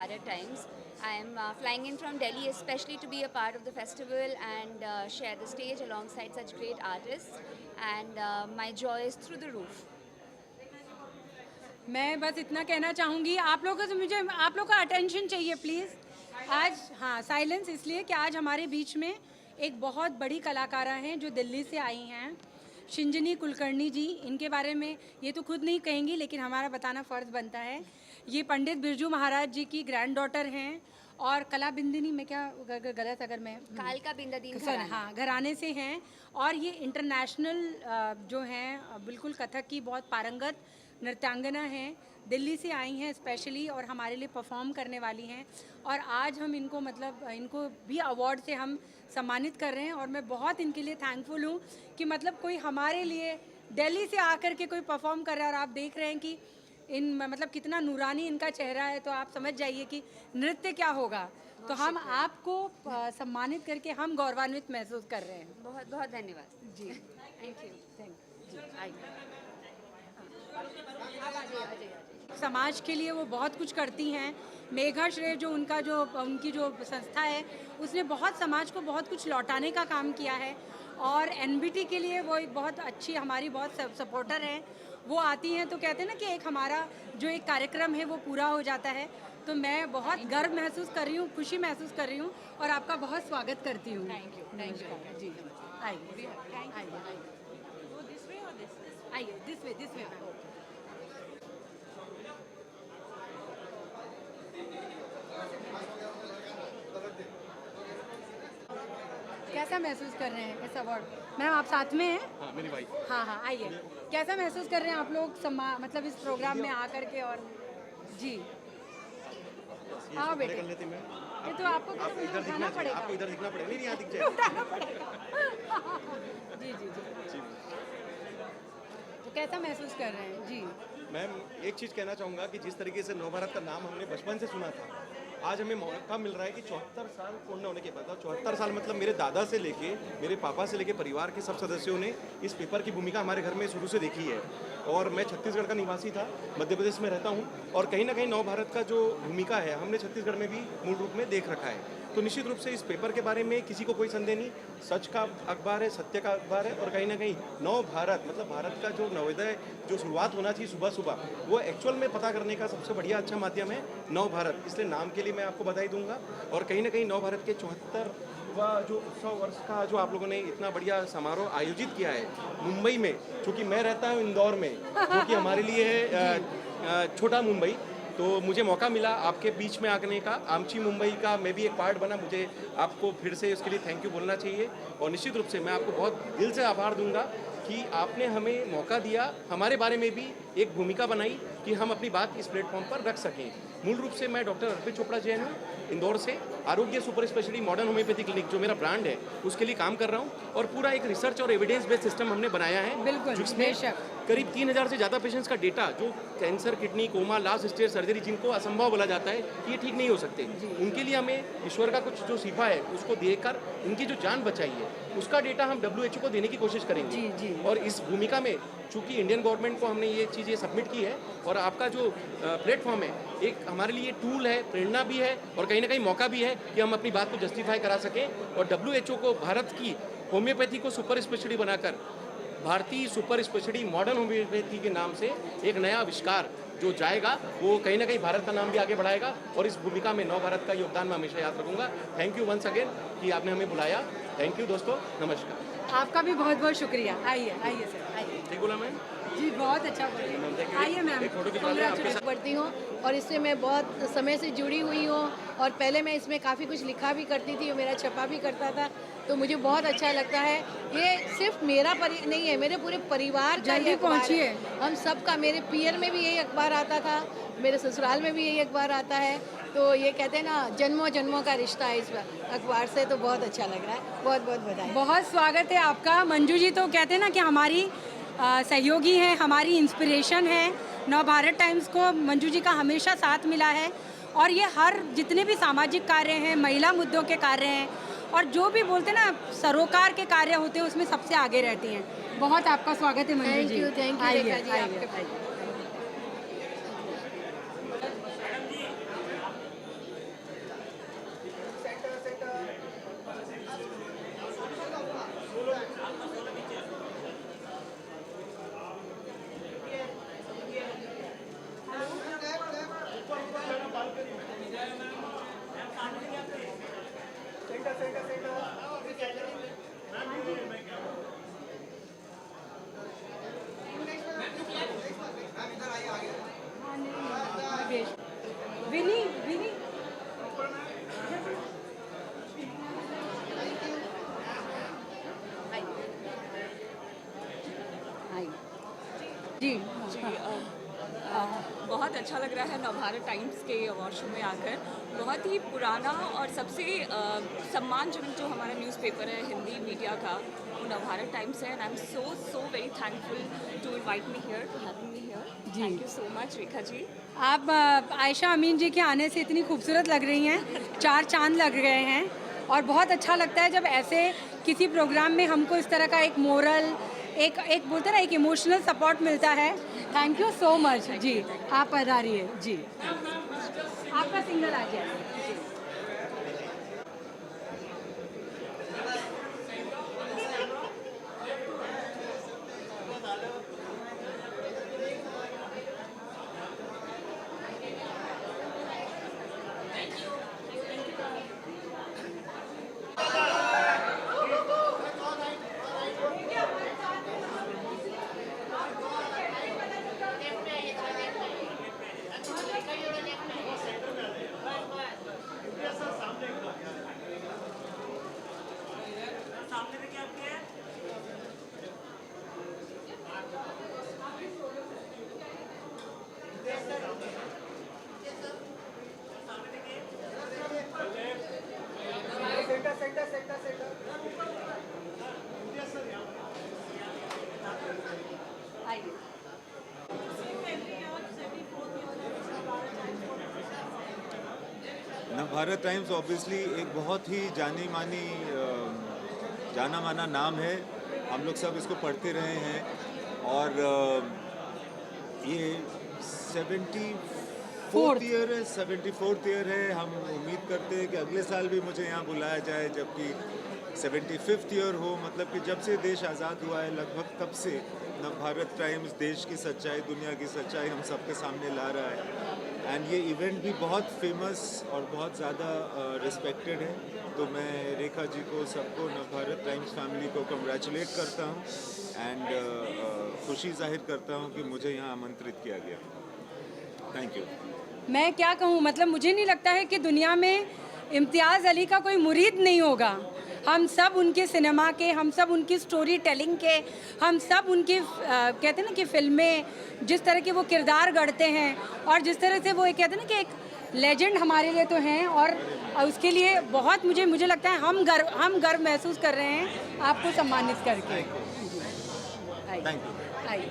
Navbharat Times. I am flying in from Delhi especially to be a part of the festival and share the stage alongside such great artists. And my joy is through the roof. मैं बस इतना कहना चाहूँगी, आप लोगों से मुझे आप लोगों का अटेंशन चाहिए प्लीज़। आज हाँ, साइलेंस इसलिए कि आज हमारे बीच में एक बहुत बड़ी कलाकारा हैं जो दिल्ली से आई हैं, शिंजनी कुलकर्णी जी। इनके बारे में ये तो खुद नहीं कहेंगी, लेकिन हमारा बताना फ़र्ज़ बनता है। ये पंडित बिरजू महाराज जी की ग्रैंड डॉटर हैं और कला बिंदिनी में क्या गलत अगर मैं कालका बिंदादीन सर हाँ घराने से हैं। और ये इंटरनेशनल जो हैं बिल्कुल कथक की बहुत पारंगत नृत्यांगना हैं, दिल्ली से आई हैं स्पेशली और हमारे लिए परफॉर्म करने वाली हैं। और आज हम इनको मतलब इनको भी अवार्ड से हम सम्मानित कर रहे हैं और मैं बहुत इनके लिए थैंकफुल हूँ कि मतलब कोई हमारे लिए दिल्ली से आकर के कोई परफॉर्म कर रहा है। और आप देख रहे हैं कि इन मतलब कितना नूरानी इनका चेहरा है, तो आप समझ जाइए कि नृत्य क्या होगा। तो हम आपको सम्मानित करके हम गौरवान्वित महसूस कर रहे हैं। बहुत बहुत धन्यवाद जी थैंक यू समाज के लिए वो बहुत कुछ करती हैं। मेघा श्रेय जो उनकी जो संस्था है, उसने बहुत समाज को बहुत कुछ लौटाने का काम किया है। और एनबीटी के लिए वो एक बहुत अच्छी हमारी बहुत सपोर्टर हैं। वो आती हैं तो कहते हैं ना कि एक हमारा जो एक कार्यक्रम है वो पूरा हो जाता है। तो मैं बहुत गर्व महसूस कर रही हूँ, खुशी महसूस कर रही हूँ और आपका बहुत स्वागत करती हूँ। थैंक यू जी। आइए आइए दिस वे कैसा महसूस कर रहे हैं इस अवार्ड? मैम आप साथ में हैं? हाँ, मेरी वाइफ। हाँ आइए। कैसा महसूस कर रहे हैं आप लोग मतलब इस प्रोग्राम में आकर के? और जी हाँ बेटे, कर लेते मैं। ये तो आपको आप इधर दिखना पड़ेगा, आपको इधर दिखना पड़ेगा। नहीं यहाँ दिख जाए। उठाना पड़ेगा। जी। तो कैसा महसूस कर रहे हैं? जी मैम, एक चीज़ कहना चाहूँगा कि जिस तरीके से नवभारत का नाम हमने बचपन से सुना था, आज हमें मौका मिल रहा है कि 74 साल पूर्ण होने के बाद, 74 साल मतलब मेरे दादा से लेके मेरे पापा से लेके परिवार के सब सदस्यों ने इस पेपर की भूमिका हमारे घर में शुरू से देखी है। और मैं छत्तीसगढ़ का निवासी था, मध्य प्रदेश में रहता हूँ और कहीं ना कहीं नवभारत का जो भूमिका है हमने छत्तीसगढ़ में भी मूल रूप में देख रखा है। तो निश्चित रूप से इस पेपर के बारे में किसी को कोई संदेह नहीं, सच का अखबार है, सत्य का अखबार है। और कहीं ना कहीं नव भारत मतलब भारत का जो नवोदय जो शुरुआत होना चाहिए सुबह सुबह, वो एक्चुअल में पता करने का सबसे बढ़िया अच्छा माध्यम है नव भारत। इसलिए नाम के लिए मैं आपको बधाई दूंगा। और कहीं ना कहीं नव भारत के 74वां जो उत्सव वर्ष का जो आप लोगों ने इतना बढ़िया समारोह आयोजित किया है मुंबई में, चूँकि मैं रहता हूँ इंदौर में, जो कि हमारे लिए है छोटा मुंबई, तो मुझे मौका मिला आपके बीच में आने का। आमची मुंबई का मैं भी एक पार्ट बना, मुझे आपको फिर से उसके लिए थैंक यू बोलना चाहिए। और निश्चित रूप से मैं आपको बहुत दिल से आभार दूंगा कि आपने हमें मौका दिया, हमारे बारे में भी एक भूमिका बनाई कि हम अपनी बात इस प्लेटफॉर्म पर रख सकें। मूल रूप से मैं डॉक्टर अर्पित चोपड़ा जैन हूँ, इंदौर से आरोग्य super speciality modern homeopathy clinic जो मेरा ब्रांड है उसके लिए काम कर रहा हूँ। और पूरा एक रिसर्च और एविडेंस बेस्ड सिस्टम हमने बनाया है, बिल्कुल, जिसमें करीब 3000 से ज़्यादा पेशेंट्स का डेटा, जो cancer, kidney, coma, last stage surgery जिनको असंभव बोला जाता है कि ये ठीक नहीं हो सकते, उनके लिए हमें ईश्वर का कुछ जो सिफा है उसको देकर उनकी जो जान बचाई है उसका डेटा हम WHO को देने की कोशिश करेंगे। और इस भूमिका में चूँकि इंडियन गवर्नमेंट को हमने ये चीज़ें सबमिट की है और आपका जो प्लेटफॉर्म है एक हमारे लिए टूल है, प्रेरणा भी है और कहीं ना कहीं मौका भी है कि हम अपनी बात को जस्टिफाई करा सकें। और WHO को भारत की होम्योपैथी को सुपर स्पेशलिटी बनाकर भारतीय सुपर स्पेशलिटी मॉडर्न होम्योपैथी के नाम से एक नया आविष्कार जो जाएगा, वो कहीं ना कहीं भारत का नाम भी आगे बढ़ाएगा। और इस भूमिका में नव भारत का योगदान मैं हमेशा याद रखूंगा। थैंक यू वंस अगेन कि आपने हमें बुलाया। थैंक यू दोस्तों, नमस्कार। आपका भी बहुत बहुत शुक्रिया। आइए सर, आइए। ठीक बोला मैम? जी बहुत अच्छा बोलिए। आइए मैम, एक फोटो खिंचा लें आपके साथ। पढ़ती हूँ और इससे मैं बहुत समय से जुड़ी हुई हूँ और पहले मैं इसमें काफ़ी कुछ लिखा भी करती थी और मेरा छपा भी करता था, तो मुझे बहुत अच्छा लगता है। ये सिर्फ मेरा नहीं है, मेरे पूरे परिवार का जल्दी पहुँचिए। हम सब का, मेरे पियर में भी यही अखबार आता था, मेरे ससुराल में भी यही अखबार आता है। तो ये कहते हैं ना जन्मों जन्मों का रिश्ता है इस अखबार से, तो बहुत अच्छा लग रहा है। बहुत बहुत बधाई। बहुत स्वागत है आपका। मंजू जी तो कहते हैं ना कि हमारी सहयोगी हैं, हमारी इंस्पिरेशन है। नवभारत टाइम्स को मंजू जी का हमेशा साथ मिला है और ये हर जितने भी सामाजिक कार्य हैं, महिला मुद्दों के कार्य हैं और जो भी बोलते हैं ना सरोकार के कार्य होते हैं उसमें सबसे आगे रहती हैं। बहुत आपका स्वागत है मंजू जी। थैंक यू रेखा जी, आपके विनी विनी जी बहुत अच्छा लग रहा है नवभारत टाइम्स के अवार्ड शो में आकर। बहुत ही पुराना और सबसे सम्मानजनक जो हमारा न्यूज़पेपर है हिंदी मीडिया का, वो नवभारत टाइम्स है। And I am so very thankful to invite me here, to having me here. Thank you so much Rekha ji. आप आयशा अमीन जी के आने से इतनी खूबसूरत लग रही हैं, 4 चांद लग गए हैं। और बहुत अच्छा लगता है जब ऐसे किसी प्रोग्राम में हमको इस तरह का एक मोरल, एक बोलते ना, एक इमोशनल सपोर्ट मिलता है। थैंक यू सो मच जी। आप पधारिए जी, आपका सिंगल आ जाए। नवभारत टाइम्स ऑब्वियसली एक बहुत ही जाना माना नाम है। हम लोग सब इसको पढ़ते रहे हैं और ये 74th ईयर है। हम उम्मीद करते हैं कि अगले साल भी मुझे यहाँ बुलाया जाए, जबकि 75th ईयर हो। मतलब कि जब से देश आज़ाद हुआ है लगभग तब से नवभारत टाइम्स देश की सच्चाई, दुनिया की सच्चाई हम सबके सामने ला रहा है। एंड ये इवेंट भी बहुत फेमस और बहुत ज़्यादा रिस्पेक्टेड है। तो मैं रेखा जी को, सबको, नवभारत टाइम्स फैमिली को कंग्रेचुलेट करता हूँ एंड खुशी जाहिर करता हूँ कि मुझे यहाँ आमंत्रित किया गया। Thank you. मैं क्या कहूँ, मतलब मुझे नहीं लगता है कि दुनिया में इम्तियाज़ अली का कोई मुरीद नहीं होगा। हम सब उनके सिनेमा के, हम सब उनकी स्टोरी टेलिंग के, हम सब उनकी कहते हैं ना कि फिल्में जिस तरह के वो किरदार गढ़ते हैं और जिस तरह से वो एक कहते हैं ना कि एक लेजेंड हमारे लिए तो हैं। और उसके लिए बहुत मुझे लगता है हम गर्व महसूस कर रहे हैं आपको सम्मानित करके। Thank you. आइए।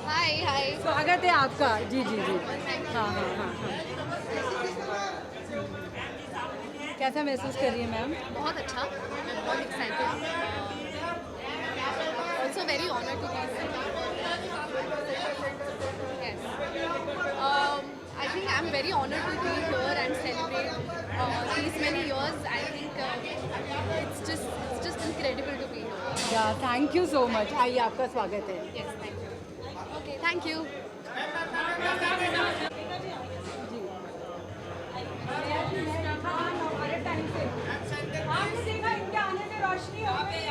हाय स्वागत है आपका। जी जी जी। हाँ हाँ हाँ हाँ। कैसा महसूस कर रही है मैम? बहुत अच्छा, बहुत excited, also very honoured to be yes. I think I'm very honored to be here and celebrate these many years. I think it's just incredible to be here. या थैंक यू सो मच। आइए, आपका स्वागत है। Yes, thank you. Okay, thank you. आपने देखा इनके आने से रोशनी हो गई।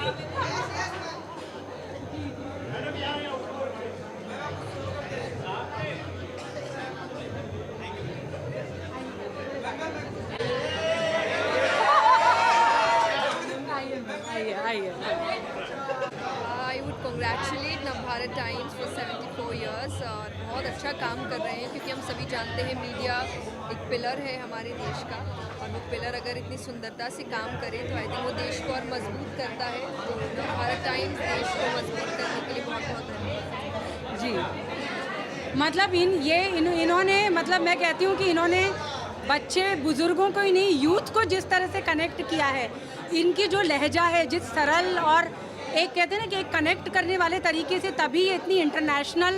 I would congratulate Navbharat times for 74 years. और बहुत अच्छा काम कर रहे हैं, क्योंकि हम सभी जानते हैं मीडिया एक पिलर है हमारे देश का, और वो पिलर अगर इतनी सुंदरता से काम करे तो आई थिंक वो देश को और मजबूत करता है। तो नवभारत टाइम्स देश को मजबूत करने के लिए बहुत बहुत धन्यवाद जी। मतलब इन्होंने मतलब मैं कहती हूँ कि इन्होंने बच्चे बुजुर्गों को ही नहीं, यूथ को जिस तरह से कनेक्ट किया है, इनकी जो लहजा है, जिस सरल और एक कहते हैं ना कि एक कनेक्ट करने वाले तरीके से, तभी ये इतनी इंटरनेशनल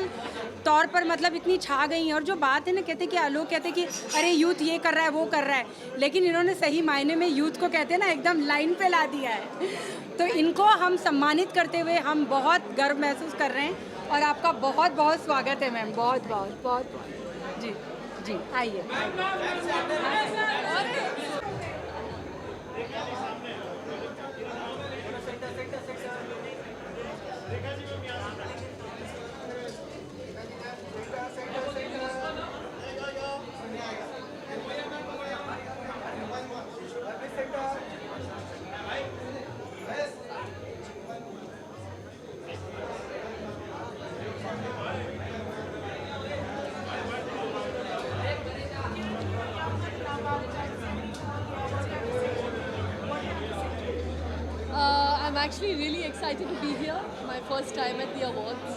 तौर पर मतलब इतनी छा गई हैं। और जो बात है ना, कहते कि लोग कहते कि अरे यूथ ये कर रहा है वो कर रहा है, लेकिन इन्होंने सही मायने में यूथ को कहते हैं ना एकदम लाइन पे ला दिया है। तो इनको हम सम्मानित करते हुए हम बहुत गर्व महसूस कर रहे हैं और आपका बहुत बहुत स्वागत है मैम, बहुत बहुत बहुत बहुत जी जी आइए। I'm actually really excited to be here. My first time at the awards.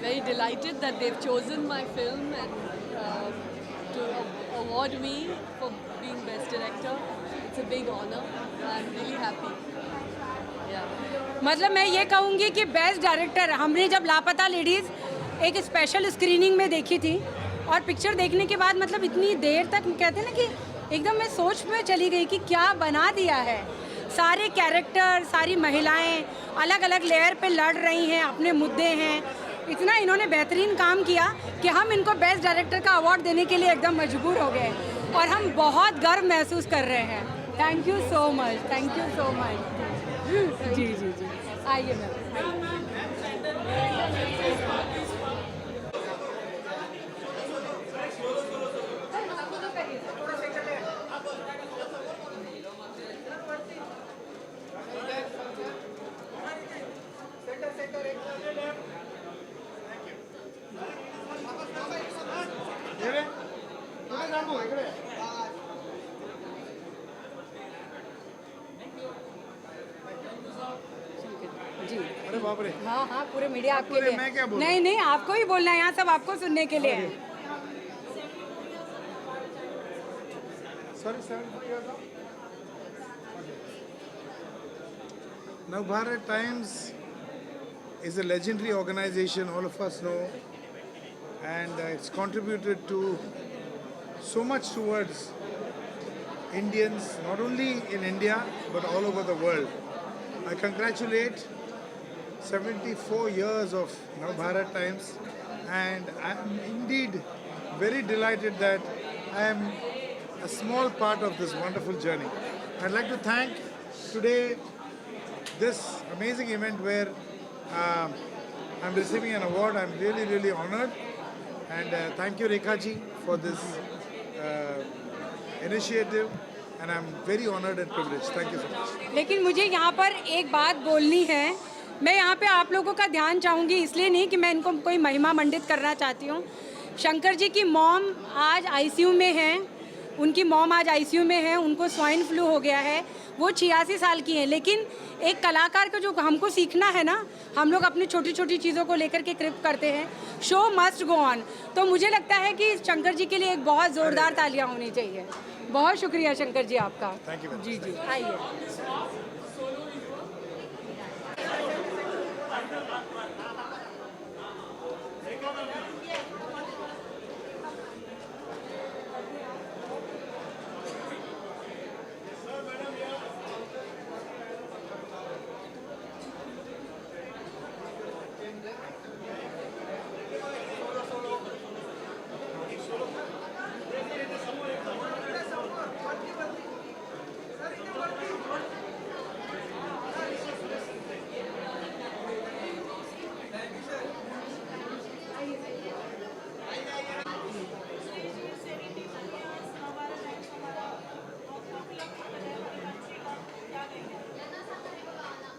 Very delighted that they've chosen my film and to award me for being Best Director. It's a big honor. I'm really happy. Yeah. मतलब मैं ये कहूँगी कि best director हमने जब लापता ladies एक special screening में देखी थी, और पिक्चर देखने के बाद मतलब इतनी देर तक कहते हैं ना कि एकदम मैं सोच में चली गई कि क्या बना दिया है। सारे कैरेक्टर, सारी महिलाएं अलग अलग लेयर पे लड़ रही हैं, अपने मुद्दे हैं। इतना इन्होंने बेहतरीन काम किया कि हम इनको बेस्ट डायरेक्टर का अवार्ड देने के लिए एकदम मजबूर हो गए और हम बहुत गर्व महसूस कर रहे हैं। Thank you so much, thank you so much. जी जी जी आइए मैम। अरे बाप रे। हाँ हाँ पूरे मीडिया आपके लिए। मैं क्या बोलूं? नहीं नहीं आपको ही बोलना है, यहाँ सब आपको सुनने के लिए है। Sorry, Navbharat Times is a legendary organization, all of us know, and it's contributed to so much towards Indians, not only in India but all over the world. I congratulate 74 years of Navbharat Times, and I am indeed very delighted that I am a small part of this wonderful journey. I'd like to thank today this amazing event where I'm receiving an award. I'm really, really honored, and thank you Rekha ji for this initiative, and I'm very honored and privileged. Thank you so much. लेकिन मुझे यहाँ पर एक बात बोलनी है। मैं यहाँ पे आप लोगों का ध्यान चाहूँगी, इसलिए नहीं कि मैं इनको कोई महिमा मंडित करना चाहती हूँ। शंकर जी की मॉम आज आईसीयू में हैं, उनकी मॉम आज आईसीयू में है, उनको स्वाइन फ्लू हो गया है। वो 86 साल की हैं, लेकिन एक कलाकार का जो हमको सीखना है ना, हम लोग अपनी छोटी छोटी चीज़ों को लेकर के कृप करते हैं। Show must go on. तो मुझे लगता है कि शंकर जी के लिए एक बहुत ज़ोरदार तालियां होनी चाहिए। बहुत शुक्रिया शंकर जी आपका। Thank you very much. जी जी आइए।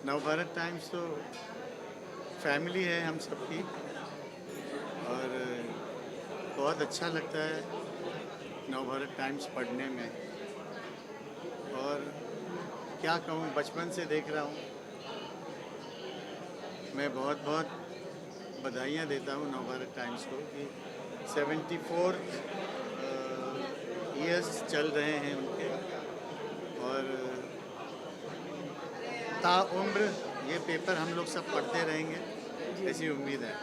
नवभारत टाइम्स तो फैमिली है हम सबकी, और बहुत अच्छा लगता है नवभारत टाइम्स पढ़ने में। और क्या कहूँ, बचपन से देख रहा हूँ। मैं बहुत बहुत बधाइयाँ देता हूँ नवभारत टाइम्स को कि 74 ईयर्स चल रहे हैं उनके, और ताउम्र ये पेपर हम लोग सब पढ़ते रहेंगे, ऐसी उम्मीद है।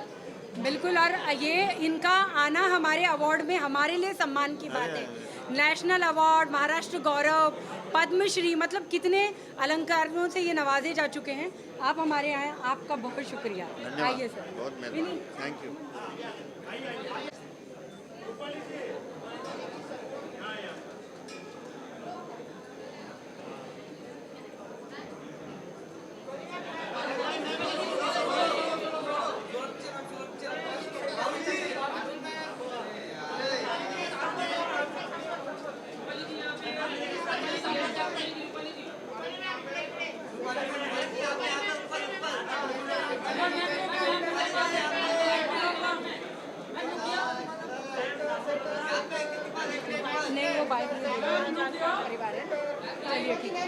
बिल्कुल, और ये इनका आना हमारे अवार्ड में हमारे लिए सम्मान की बात है। नेशनल अवार्ड, महाराष्ट्र गौरव, पद्मश्री, मतलब कितने अलंकारों से ये नवाजे जा चुके हैं। आप हमारे आए, आपका बहुत शुक्रिया। आइए सर। बहुत मेहरबानी, थैंक यू। नहीं, वो बाइक परिवार है। चलिए ठीक है।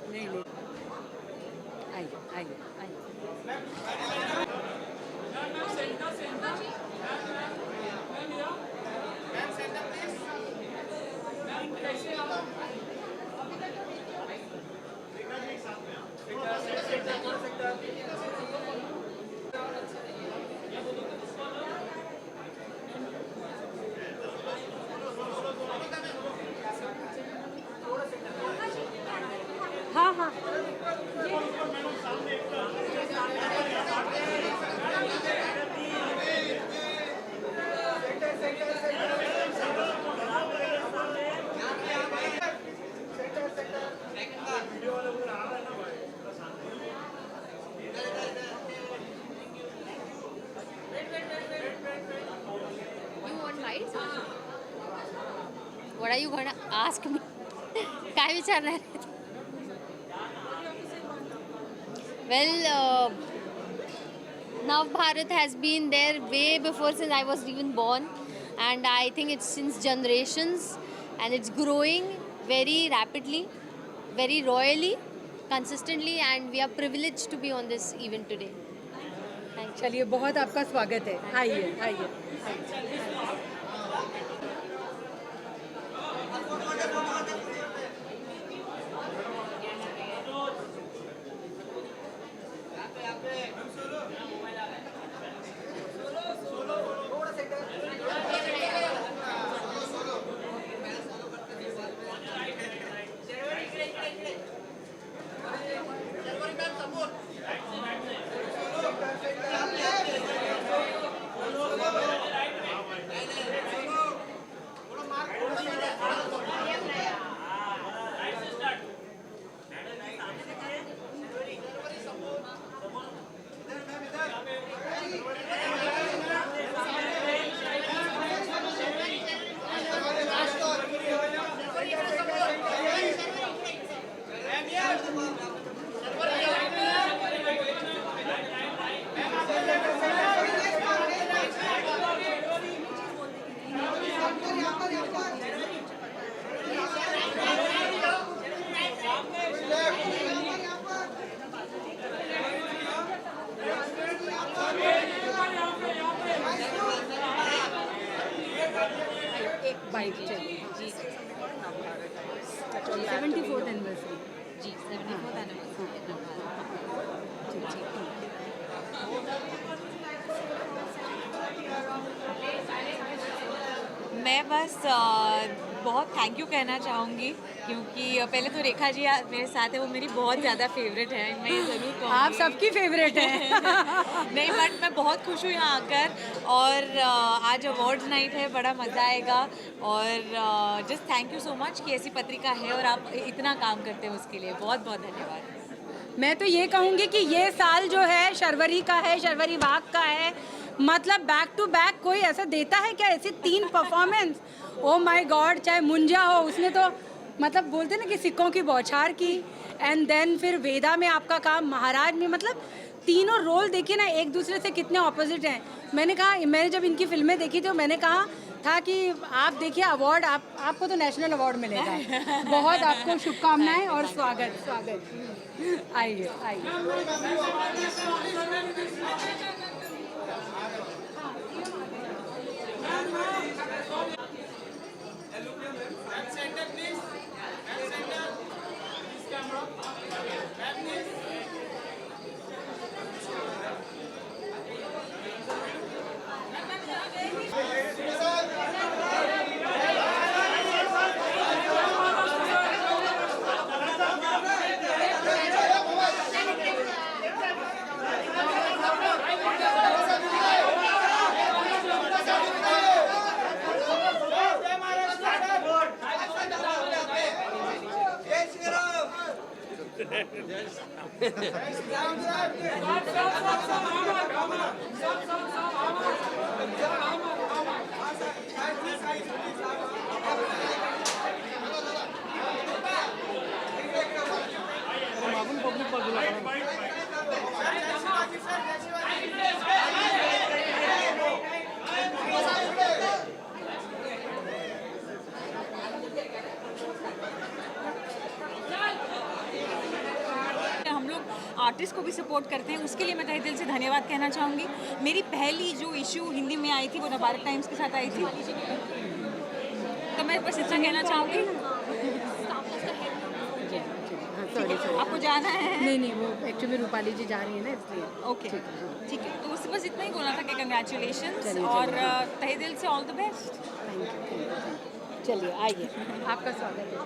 नहीं नहीं, आइए आइए आइए। हाँ हाँ, You want lights? What are you gonna ask me? काय विचारणार आहे? Well, Nav Bharat has been there way before, since I was even born, and I think it's since generations, and it's growing very rapidly, very royally, consistently, and we are privileged to be on this event today. Thank you. चलिए, बहुत आपका स्वागत है। आइए आइए। Bike चलिए जी। 74th anniversary जी 74th anniversary. मैं बस बहुत थैंक यू कहना चाहूँगी, क्योंकि पहले तो रेखा जी मेरे साथ है, वो मेरी बहुत ज़्यादा फेवरेट है, मैं ये ज़रूर कहूँगी। आप सबकी फेवरेट है। नहीं, बट मैं बहुत खुश हूँ यहाँ आकर, और आज अवार्ड्स नाइट है, बड़ा मज़ा आएगा, और just thank you so much कि ऐसी पत्रिका है और आप इतना काम करते हैं उसके लिए बहुत बहुत धन्यवाद। मैं तो ये कहूँगी कि ये साल जो है शर्वरी का है, शर्वरी वाघ का है, मतलब बैक टू बैक कोई ऐसा देता है क्या, ऐसी 3 परफॉर्मेंस? ओ माय गॉड, चाहे मुंजा हो, उसने तो मतलब बोलते ना कि सिक्कों की बौछार की, एंड देन फिर वेदा में आपका काम, महाराज में, मतलब तीनों रोल देखिए ना एक दूसरे से कितने ऑपोजिट हैं। मैंने जब इनकी फिल्में देखी तो मैंने कहा था कि आप देखिए अवार्ड, आपको तो नेशनल अवार्ड मिलेगा। बहुत आपको शुभकामनाएं और स्वागत स्वागत। आइए आइए। हम लोग आर्टिस्ट को भी सपोर्ट करते हैं, उसके लिए मैं तहे दिल से धन्यवाद कहना चाहूँगी। मेरी पहली जो इशू हिंदी में आई थी वो नवभारत टाइम्स के साथ आई थी, तो मैं बस इतना कहना चाहूँगी। आपको जाना है? नहीं, वो एक्चुअली रूपाली जी जा रही है ना, इसलिए। ओके ठीक है, तो उससे बस इतना ही बोलना था कि कंग्रेचुलेशंस और तहे दिल से all the best. Thank you. चलिए आइए, आपका स्वागत है।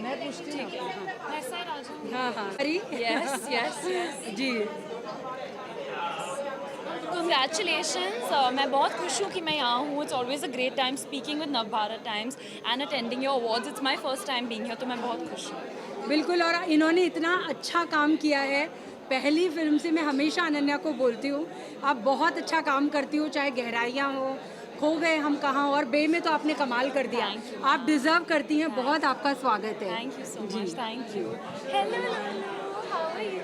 मैं पूछती हूँ। हाँ यस यस जी। कंग्रेचुलेशंस, मैं बहुत खुश हूँ कि मैं यहाँ हूँ। It's always a great time speaking with Navbharat times and attending your awards. It's my first time being here, तो मैं बहुत खुश हूँ। बिल्कुल, और इन्होंने इतना अच्छा काम किया है। पहली फिल्म से मैं हमेशा अनन्या को बोलती हूँ, आप बहुत अच्छा काम करती हो, चाहे गहराइयाँ हो, खो गए हम कहाँ, और बे में तो आपने कमाल कर दिया। आप डिजर्व करती हैं। बहुत आपका स्वागत है। Thank you so much. Thank you. Hello, how are you?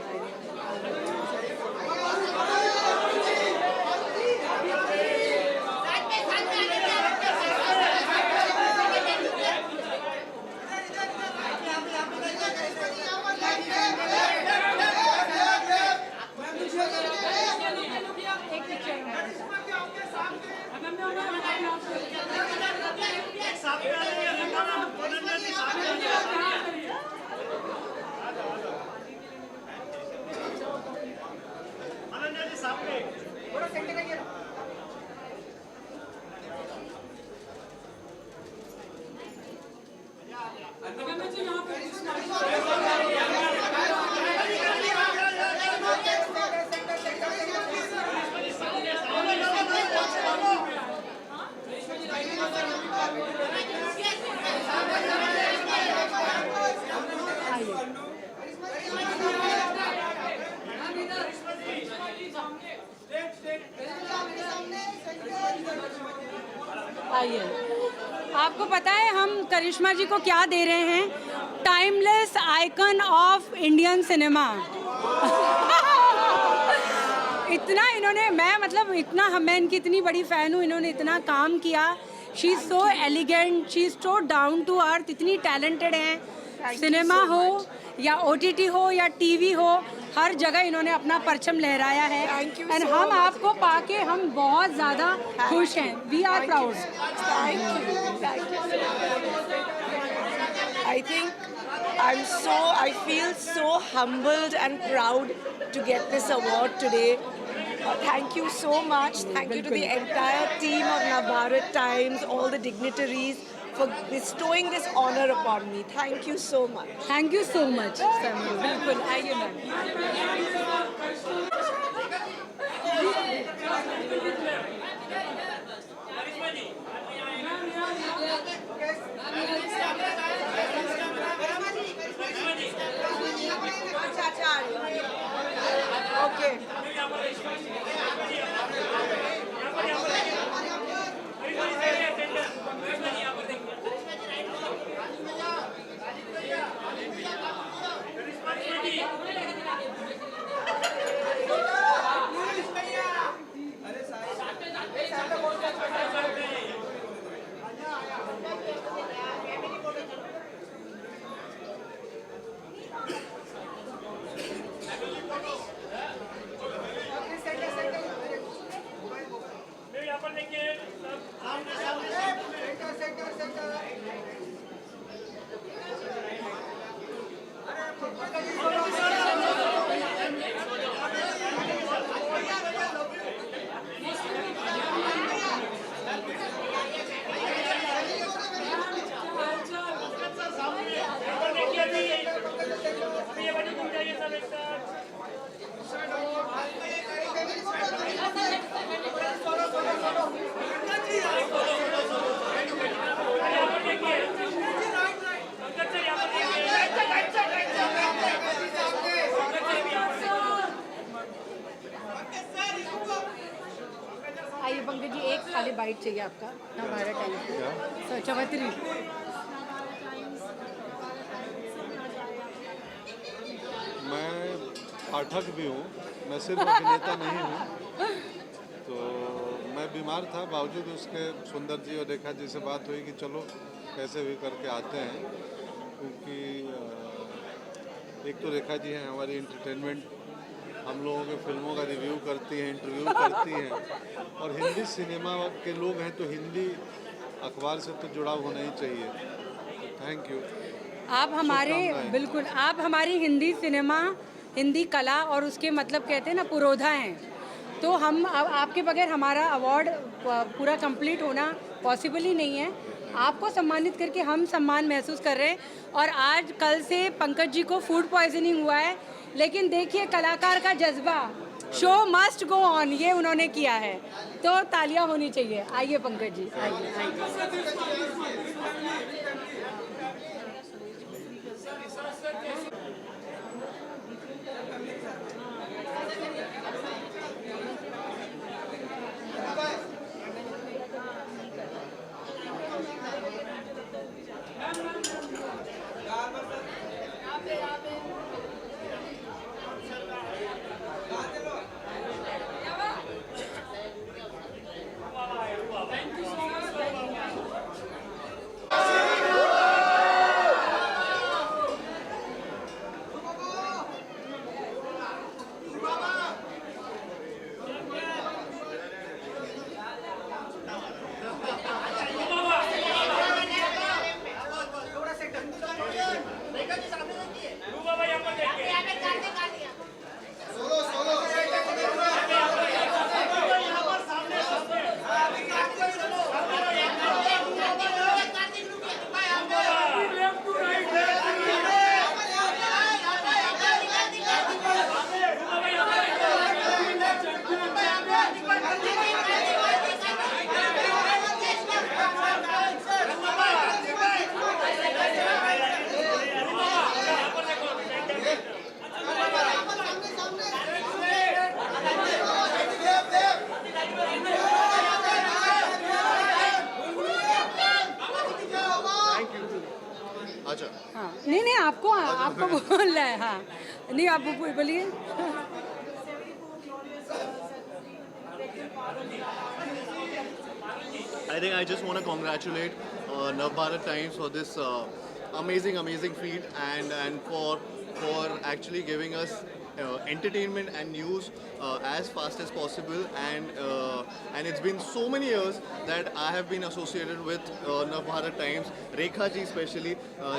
आइए। आपको पता है हम करिश्मा जी को क्या दे रहे हैं? Timeless icon of Indian cinema. इतना इन्होंने, मैं इनकी इतनी बड़ी फ़ैन हूँ, इन्होंने इतना काम किया। She is so elegant, she is so down to earth, इतनी टैलेंटेड हैं। सिनेमा हो या OTT हो या TV हो, हर जगह इन्होंने अपना परचम लहराया है। एंड हम आपको पाके हम बहुत ज़्यादा खुश हैं। We are proud. I feel so humbled and proud to get this award today. Thank you so much. Thank you to the entire team of Navbharat Times, all the dignitaries for bestowing this honor upon me. Thank you so much. Thank you so much. बिल्कुल, आइए ma'am. Okay. आइए पंकज जी, एक खाली bite चाहिए आपका Navbharat times. चौहत्तरी। मैं पाठक भी हूँ, मैं सिर्फ अभिनेता नहीं हूँ। तो मैं बीमार था, बावजूद उसके सुंदर जी और रेखा जी से बात हुई कि चलो कैसे भी करके आते हैं, क्योंकि एक तो रेखा जी हैं हमारी एंटरटेनमेंट, हम लोगों के फिल्मों का रिव्यू करती हैं, इंटरव्यू करती हैं, और हिंदी सिनेमा के लोग हैं तो हिंदी अखबार से तो जुड़ाव होना ही चाहिए। तो थैंक यू। आप हमारे, बिल्कुल, आप हमारी हिंदी सिनेमा, हिंदी कला और उसके कहते हैं ना पुरोधा हैं। तो हम आपके बगैर हमारा अवार्ड पूरा कंप्लीट होना पॉसिबल ही नहीं है। आपको सम्मानित करके हम सम्मान महसूस कर रहे हैं। और आज कल से पंकज जी को फूड पॉइजनिंग हुआ है, लेकिन देखिए कलाकार का जज्बा, शो मस्ट गो ऑन, ये उन्होंने किया है, तो तालियां होनी चाहिए। आइए पंकज जी, आइए। आपको बोलना है, हाँ नहीं आप बोलिए। I think I just want to congratulate Navbharat Times for this amazing feat and for actually giving us entertainment and news as fast as possible and it's been so many years that I have been associated with Navbharat Times. Rekha ji especially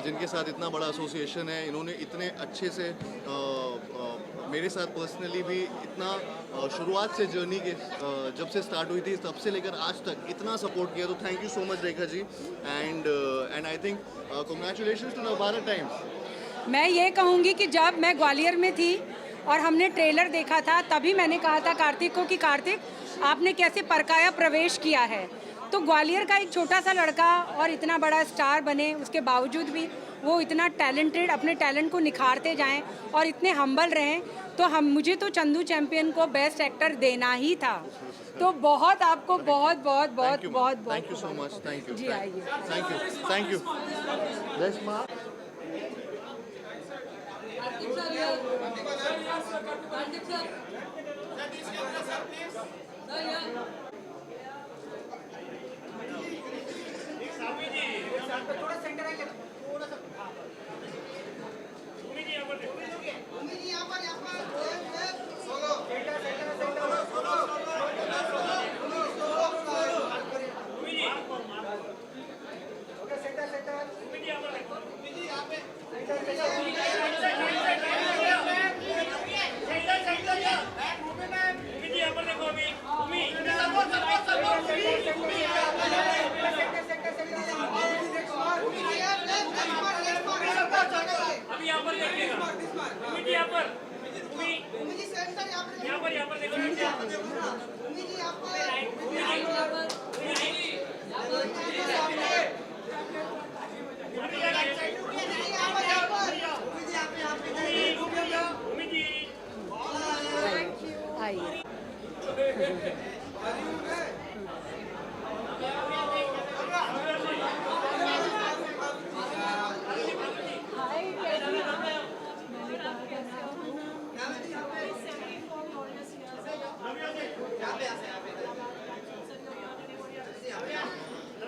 जिनके साथ इतना बड़ा association है, इन्होंने इतने अच्छे से मेरे साथ पर्सनली भी इतना शुरुआत से जर्नी के जब से स्टार्ट हुई थी तब से लेकर आज तक इतना सपोर्ट किया, तो thank you so much Rekha ji and I think congratulations to Navbharat Times. मैं ये कहूँगी कि जब मैं ग्वालियर में थी और हमने ट्रेलर देखा था तभी मैंने कहा था कार्तिक को कि कार्तिक आपने कैसे परकाया प्रवेश किया है। तो ग्वालियर का एक छोटा सा लड़का और इतना बड़ा स्टार बने, उसके बावजूद भी वो इतना टैलेंटेड अपने टैलेंट को निखारते जाएं और इतने हम्बल रहें, तो मुझे तो चंदू चैंपियन को बेस्ट एक्टर देना ही था। तो बहुत आपको बहुत बहुत बहुत बहुत बहुत thank you so much, thank you जी, आइए थैंक यू बेस्ट मार्क।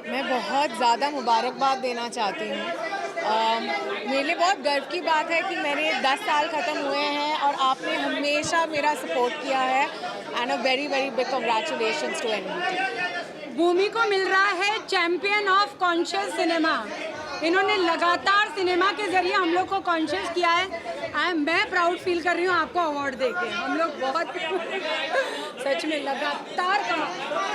मैं बहुत ज़्यादा मुबारकबाद देना चाहती हूँ। मेरे लिए बहुत गर्व की बात है कि मैंने 10 साल ख़त्म हुए हैं और आपने हमेशा मेरा सपोर्ट किया है and a very big congratulations to NBT. Bhumi को मिल रहा है चैंपियन ऑफ कॉन्शियस सिनेमा। इन्होंने लगातार सिनेमा के जरिए हम लोग को कॉन्शियस किया है। मैं प्राउड फील कर रही हूँ आपको अवार्ड देके। हम लोग बहुत सच में लगातार का,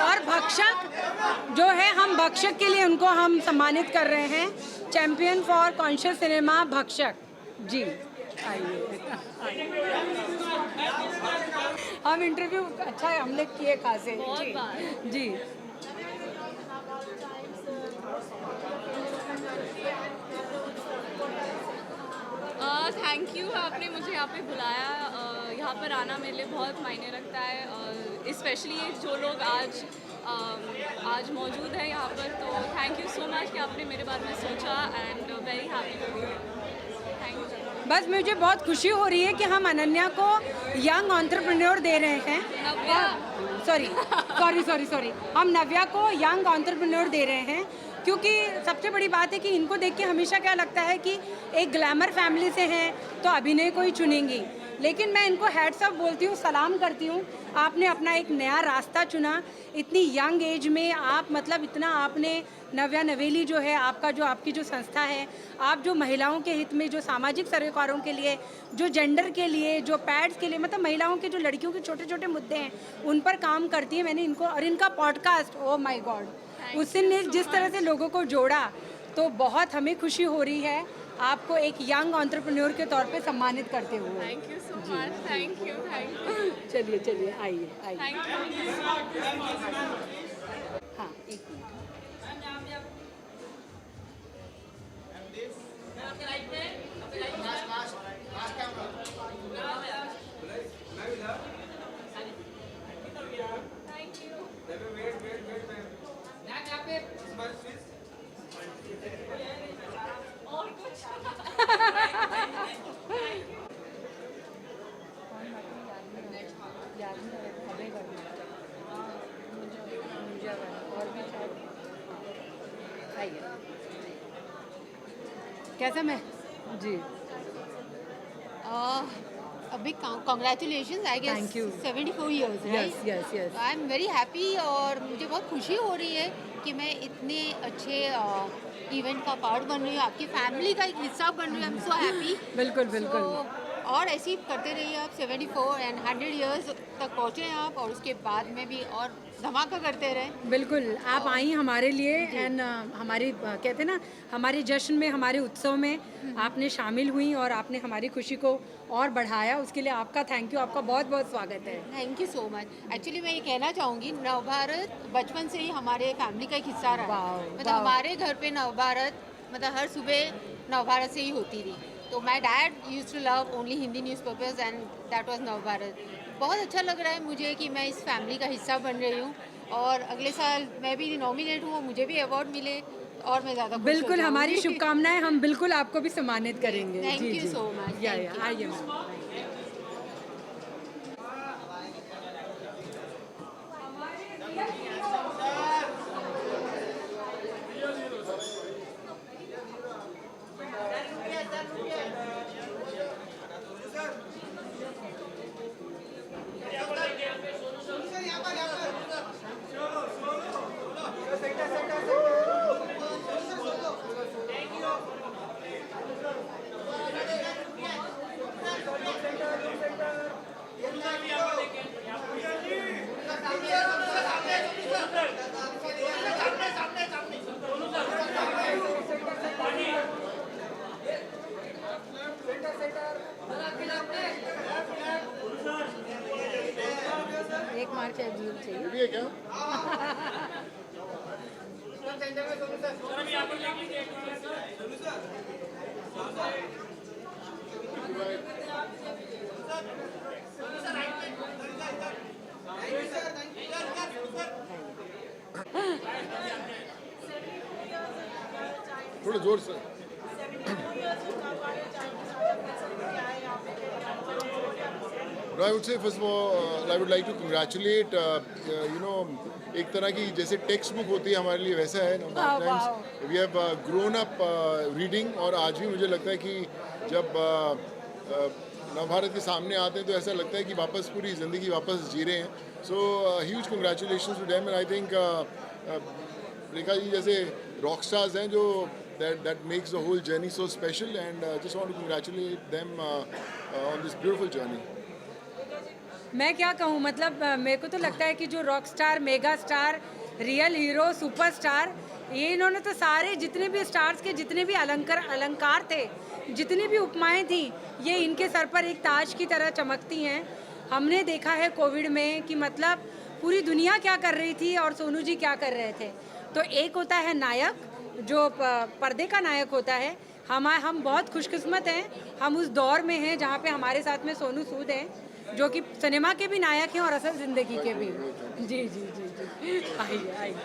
और भक्षक जो है, हम भक्षक के लिए उनको हम सम्मानित कर रहे हैं, चैंपियन फॉर कॉन्शियस सिनेमा भक्षक जी। आइए हम इंटरव्यू अच्छा है हमने किए खासे जी जी। थैंक यू, आपने मुझे यहाँ पे बुलाया। यहाँ पर आना मेरे लिए बहुत मायने रखता है, स्पेशली जो लोग आज मौजूद हैं यहाँ पर। तो थैंक यू सो मच कि आपने मेरे बारे में सोचा and very happy to be here. Thank you. बस मुझे बहुत खुशी हो रही है कि हम अनन्या को यंग एंटरप्रेन्योर दे रहे हैं। सॉरी हम नव्या को यंग एंटरप्रेन्योर दे रहे हैं, क्योंकि सबसे बड़ी बात है कि इनको देख के हमेशा क्या लगता है कि एक ग्लैमर फैमिली से हैं तो अभिनय को ही चुनेंगी, लेकिन मैं इनको हैट्स ऑफ बोलती हूँ, सलाम करती हूँ। आपने अपना एक नया रास्ता चुना इतनी यंग एज में। आप मतलब इतना आपने नव्या नवेली जो है आपकी जो संस्था है, आप जो महिलाओं के हित में, जो सामाजिक सरोकारों के लिए, जो जेंडर के लिए, जो पैड्स के लिए, मतलब महिलाओं के जो लड़कियों के छोटे छोटे मुद्दे हैं उन पर काम करती है। मैंने इनको और इनका पॉडकास्ट, ओ माय गॉड, उसने जिस तरह से लोगों को जोड़ा, तो बहुत हमें खुशी हो रही है आपको एक यंग एंटरप्रेन्योर के तौर पे सम्मानित करते हुए। Thank you so much, thank you. चलिए आइए। Thank you. हाँ, एक मिनट। और कुछ आइए। कैसा मैं जी A big congratulations, I guess. Thank you. 74 years, right? yes. I am very happy और मुझे बहुत खुशी हो रही है कि मैं इतने अच्छे इवेंट का पार्ट बन रही हूँ, आपकी फैमिली का एक हिस्सा बन रही हूँ। आई एम सो हैप्पी। बिल्कुल। और ऐसे ही करते रहिए आप, 74 एंड 100 इयर्स तक पहुँचे आप, और उसके बाद में भी और धमाका करते रहें। बिल्कुल, आप आई हमारे लिए एंड हमारी कहते हैं ना, हमारे जश्न में, हमारे उत्सव में आपने शामिल हुई और आपने हमारी खुशी को और बढ़ाया। उसके लिए आपका थैंक यू, आपका बहुत बहुत स्वागत है। Thank you so much. Actually मैं ये कहना चाहूँगी, नवभारत बचपन से ही हमारे फैमिली का एक हिस्सा रहा है। मतलब हमारे घर पे नवभारत, मतलब हर सुबह नवभारत से ही होती थी। तो my dad use to love only Hindi newspapers and that was Navbharat. बहुत अच्छा लग रहा है मुझे कि मैं इस फैमिली का हिस्सा बन रही हूँ, और अगले साल मैं भी नॉमिनेट हूँ, मुझे भी अवार्ड मिले और मैं ज़्यादा बिल्कुल, हमारी शुभकामनाएं, हम बिल्कुल आपको भी सम्मानित करेंगे। Thank you so much. आइए मैम। एक मार के अजीब चाहिए। भी है क्या? थोड़ा जोर से। No, I would say first of all, I would like to congratulate, एक तरह की जैसे टेक्स्ट बुक होती है हमारे लिए, वैसा है Navbharat Times. We have grown up reading, और आज भी मुझे लगता है कि जब नवभारत के सामने आते हैं तो ऐसा लगता है कि वापस पूरी ज़िंदगी वापस जी रहे हैं। So huge congratulations to them, and I think Rekha ji जैसे रॉक स्टार्स हैं जो that makes the whole journey so special, and just want to congratulate them on this beautiful journey. मैं क्या कहूँ, मतलब मेरे को तो लगता है कि जो rock star, mega star, real hero, superstar, ये इन्होंने तो सारे जितने भी स्टार्स के जितने भी अलंकार थे, जितनी भी उपमाएं थी, ये इनके सर पर एक ताज की तरह चमकती हैं। हमने देखा है कोविड में कि मतलब पूरी दुनिया क्या कर रही थी और सोनू जी क्या कर रहे थे। तो एक होता है नायक, जो पर्दे का नायक होता है। हम बहुत खुशकिस्मत हैं, हम उस दौर में हैं जहाँ पे हमारे साथ में सोनू सूद हैं, जो कि सिनेमा के भी नायक हैं और असल ज़िंदगी के भी। जी आइए।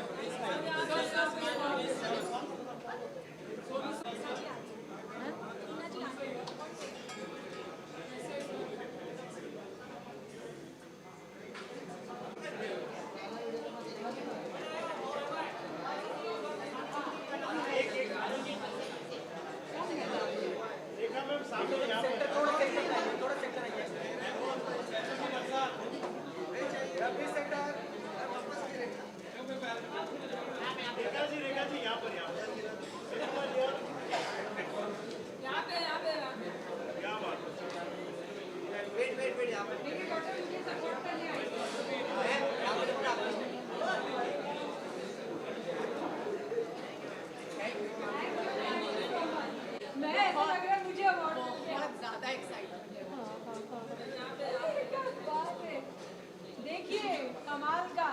देखिए कमाल का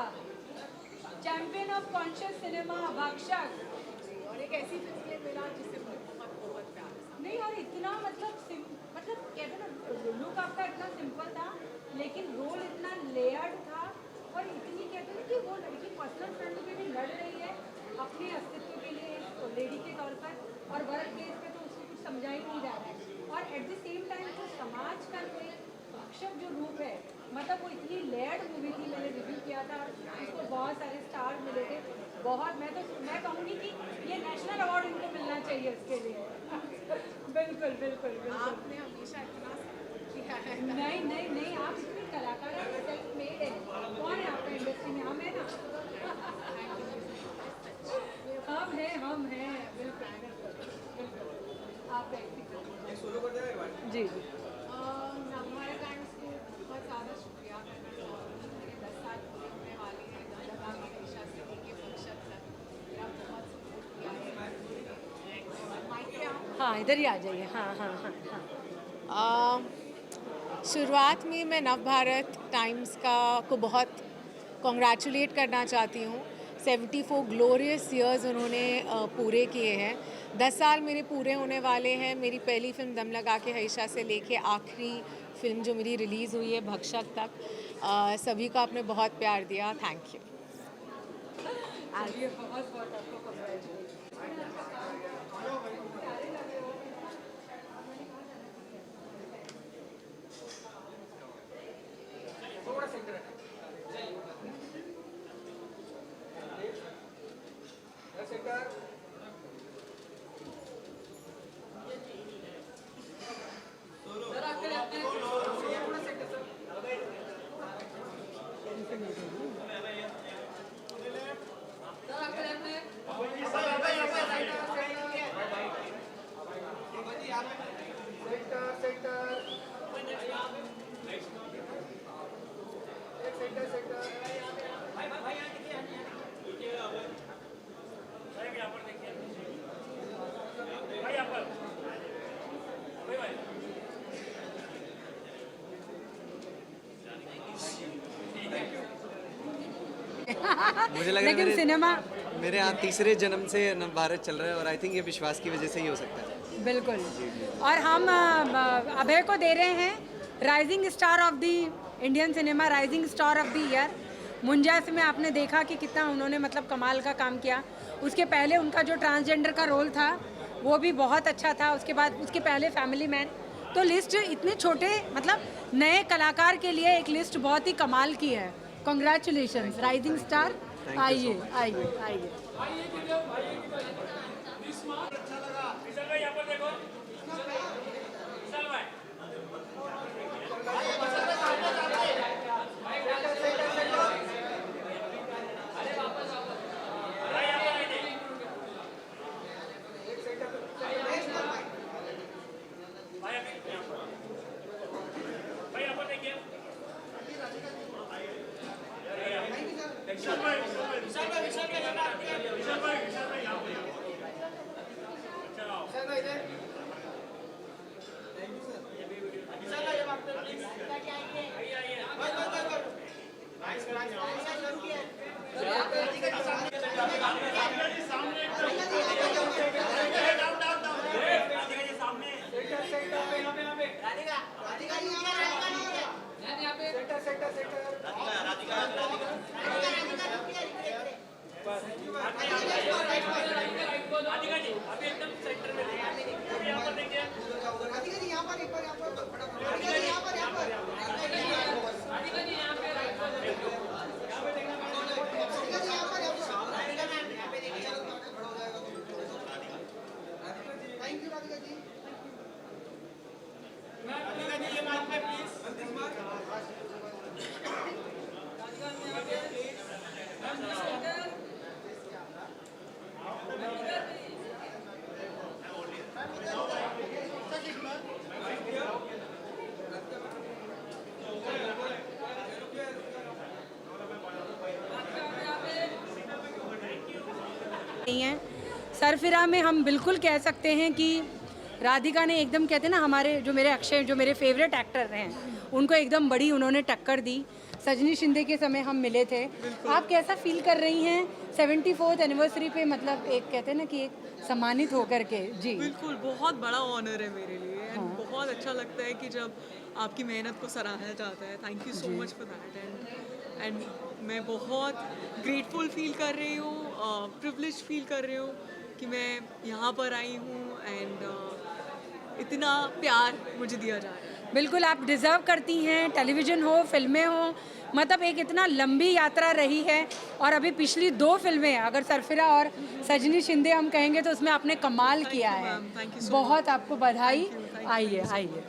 चैंपियन ऑफ कॉन्शियस सिनेमा भक्षक, और एक ऐसी फिल्म मिला जिससे बहुत प्यार नहीं, और इतना मतलब कहते ना, लुक आपका इतना सिंपल था लेकिन रोल इतना लेयर्ड था, और इतनी कहते हैं कि वो लड़की पर्सनल फ्रंट पे भी लड़ रही है अपने अस्तित्व के लिए लेडी के तौर पर, और वर्क प्लेस पे तो उसको कुछ समझा ही नहीं जा रहा है, और एट द सेम टाइम जो समाज का जो एक भक्षक जो रूप है, मतलब वो इतनी लेयर्ड मूवी थी। मैंने रिव्यू किया था, उसको बहुत सारे स्टार मिले थे, बहुत मैं कहूँगी कि ये नेशनल अवार्ड इनको मिलना चाहिए इसके लिए। बिल्कुल बिल्कुल बिल्कुल। आपने हमेशा इतना किया है। नहीं आप इतने कलाकार हैं, सेल्फ मेड है। कौन है आपका इंडस्ट्री में? हम है ना। हम हैं बिल्कुल बिल्कुल। आप जी जी। नवभारत टाइम्स को बहुत ज़्यादा शुक्रिया करना चाहूँगी। मेरे 10 साल पूरे होने वाले हैं। दादा की हमेशा से लेके फंक्शन तक मेरा बहुत सपोर्ट किया है। माइक पे आप हाँ इधर ही आ जाइए। हाँ। शुरुआत में मैं नवभारत टाइम्स को बहुत कॉन्ग्रेचुलेट करना चाहती हूँ। 74 ग्लोरियस ईयर्स उन्होंने पूरे किए हैं। 10 साल मेरे पूरे होने वाले हैं। मेरी पहली फिल्म दम लगा के हईशा से लेके आखिरी फिल्म जो मेरी रिलीज़ हुई है भक्षक तक, सभी को आपने बहुत प्यार दिया। Thank you. मुझे लग रहा है लेकिन सिनेमा मेरे यहाँ तीसरे जन्म से नवभारत चल रहा है और आई थिंक ये विश्वास की वजह से ही हो सकता है। बिल्कुल। और हम अभय को दे रहे हैं rising star of the Indian cinema, rising star of the year. मुंजास में आपने देखा कि कितना उन्होंने मतलब कमाल का काम किया। उसके पहले उनका जो ट्रांसजेंडर का रोल था वो भी बहुत अच्छा था। उसके बाद उसके पहले फैमिली मैन। तो लिस्ट इतने छोटे मतलब नए कलाकार के लिए एक लिस्ट बहुत ही कमाल की है। Congratulations rising star. आइए आइए आइए। नहीं है। सरफिरा में हम बिल्कुल कह सकते हैं कि राधिका ने एकदम कहते हैं ना, हमारे जो मेरे अक्षय जो मेरे फेवरेट एक्टर हैं उनको एकदम बड़ी उन्होंने टक्कर दी। सजनी शिंदे के समय हम मिले थे। आप कैसा फील कर रही हैं 74th एनिवर्सरी पे, मतलब एक कहते हैं ना कि एक सम्मानित होकर के? जी बिल्कुल, बहुत बड़ा ऑनर है मेरे लिए एंड बहुत अच्छा लगता है कि जब आपकी मेहनत को सराहा जाता है। Thank you so much for that and मैं बहुत ग्रेटफुल फील कर रही हूँ, प्रिविलेज फील कर रही हूँ कि मैं यहाँ पर आई हूँ एंड इतना प्यार मुझे दिया जा रहा है। बिल्कुल आप डिज़र्व करती हैं, टेलीविज़न हो, फिल्में हो, मतलब एक इतना लंबी यात्रा रही है। और अभी पिछली 2 फिल्में अगर सरफिरा और सजनी शिंदे हम कहेंगे तो उसमें आपने कमाल किया है। बहुत आपको बधाई। आइए आइए।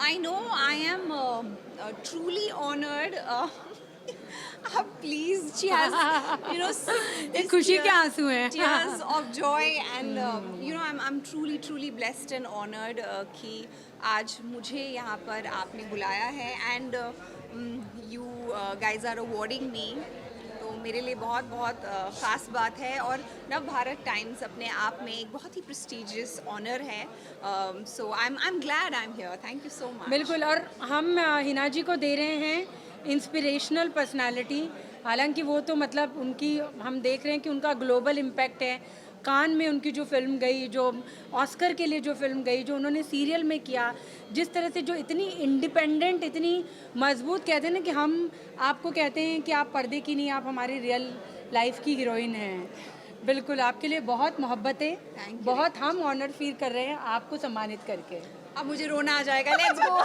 I know I am truly honored. Please, she has, एक खुशी के आंसू हैं। tears of joy, and I'm truly blessed and honored कि आज मुझे यहाँ पर आपने बुलाया है, and you guys are awarding me. तो मेरे लिए बहुत बहुत ख़ास बात है, और नव भारत टाइम्स अपने आप में एक बहुत ही प्रेस्टिजियस ऑनर है. So I am glad I am here. Thank you so much. बिल्कुल, और हम हिना जी को दे रहे हैं इंस्पिरेशनल पर्सनालिटी. हालांकि वो तो मतलब उनकी हम देख रहे हैं कि उनका ग्लोबल इम्पैक्ट है. कान में उनकी जो फिल्म गई, जो ऑस्कर के लिए जो फिल्म गई, जो उन्होंने सीरियल में किया, जिस तरह से जो इतनी इंडिपेंडेंट, इतनी मजबूत, कहते हैं ना कि हम आपको कहते हैं कि आप पर्दे की नहीं, आप हमारी रियल लाइफ की हीरोइन हैं. बिल्कुल, आपके लिए बहुत मोहब्बत है. बहुत हम ऑनर फील कर रहे हैं आपको सम्मानित करके. अब मुझे रोना आ जाएगा. Let's go.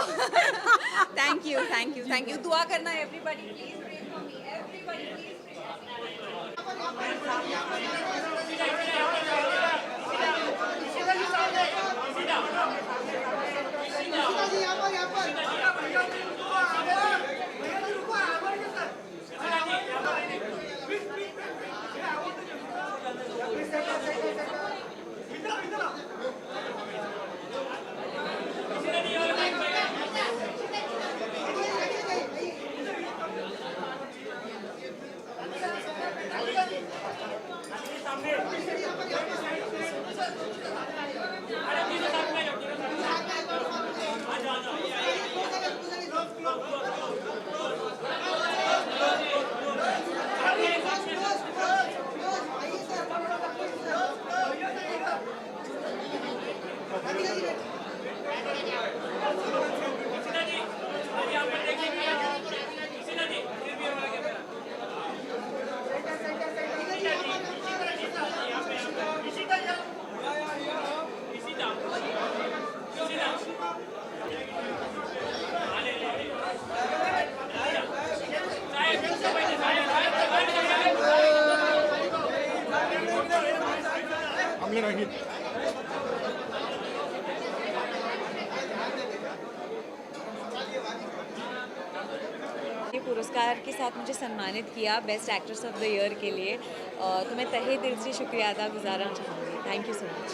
Thank you thank you thank you. दुआ करना everybody, please pray for me. Everybody please पुरस्कार के साथ मुझे सम्मानित किया best actress of the year के लिए, तो मैं तहे दिल से शुक्रिया अदा गुजारना चाहूँगी. Thank you so much.